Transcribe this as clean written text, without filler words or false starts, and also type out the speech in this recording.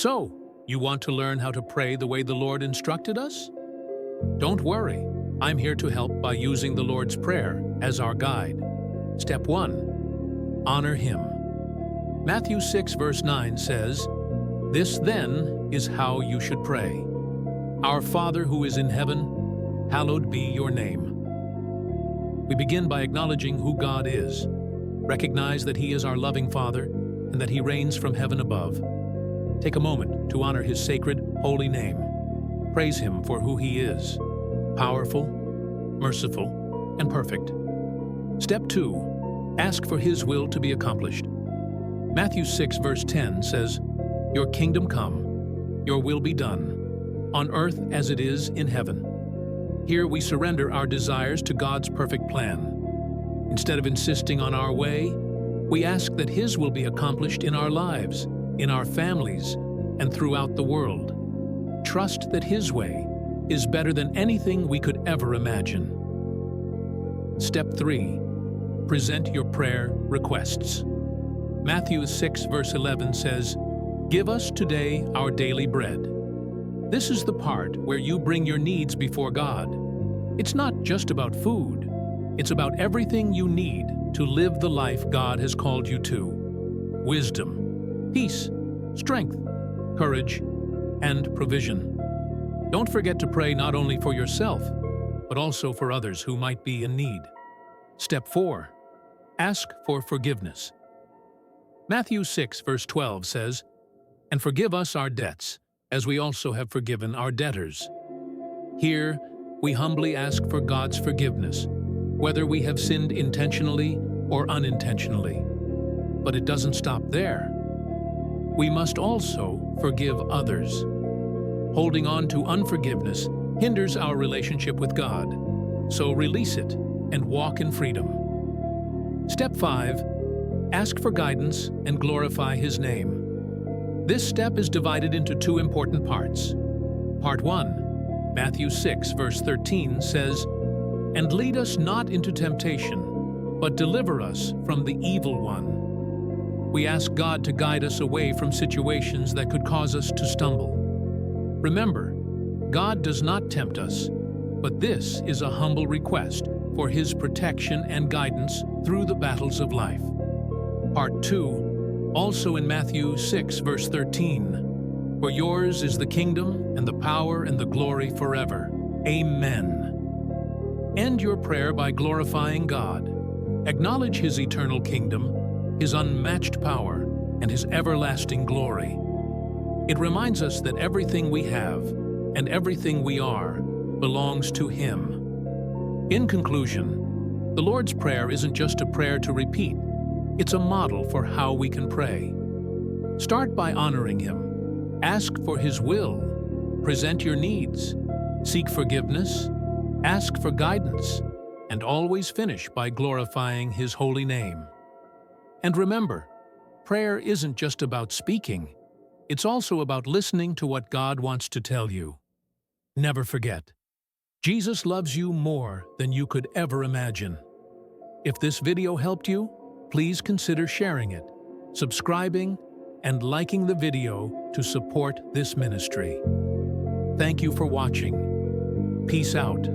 So, you want to learn how to pray the way the Lord instructed us? Don't worry, I'm here to help by using the Lord's Prayer as our guide. Step 1. Honor Him. Matthew 6 verse 9 says, "This then is how you should pray. Our Father who is in heaven, hallowed be your name." We begin by acknowledging who God is. Recognize that He is our loving Father and that He reigns from heaven above. Take a moment to honor His sacred, holy name. Praise Him for who He is: powerful, merciful, and perfect. Step 2. Ask for His will to be accomplished. Matthew 6 verse 10 says, "Your kingdom come, your will be done, on earth as it is in heaven." Here we surrender our desires to God's perfect plan. Instead of insisting on our way, we ask that His will be accomplished in our lives, in our families, and throughout the world. Trust that His way is better than anything we could ever imagine. Step 3. Present your prayer requests. Matthew 6 verse 11 says, "Give us today our daily bread." This is the part where you bring your needs before God. It's not just about food. It's about everything you need to live the life God has called you to. Wisdom, peace, strength, courage, and provision. Don't forget to pray not only for yourself, but also for others who might be in need. Step 4. Ask for forgiveness. Matthew 6 verse 12 says, "And forgive us our debts, as we also have forgiven our debtors." Here, we humbly ask for God's forgiveness, whether we have sinned intentionally or unintentionally. But it doesn't stop there. We must also forgive others. Holding on to unforgiveness hinders our relationship with God, so release it and walk in freedom. Step 5. Ask for guidance and glorify His name. This step is divided into two important parts. Part 1, Matthew 6 verse 13 says, "And lead us not into temptation, but deliver us from the evil one." We ask God to guide us away from situations that could cause us to stumble. Remember, God does not tempt us, but this is a humble request for His protection and guidance through the battles of life. Part 2, also in Matthew 6 verse 13, "For yours is the kingdom and the power and the glory forever. Amen." End your prayer by glorifying God. Acknowledge His eternal kingdom, His unmatched power, and His everlasting glory. It reminds us that everything we have and everything we are belongs to Him. In conclusion, the Lord's Prayer isn't just a prayer to repeat. It's a model for how we can pray. Start by honoring Him. Ask for His will. Present your needs. Seek forgiveness. Ask for guidance. And always finish by glorifying His holy name. And remember, prayer isn't just about speaking. It's also about listening to what God wants to tell you. Never forget, Jesus loves you more than you could ever imagine. If this video helped you, please consider sharing it, subscribing, and liking the video to support this ministry. Thank you for watching. Peace out.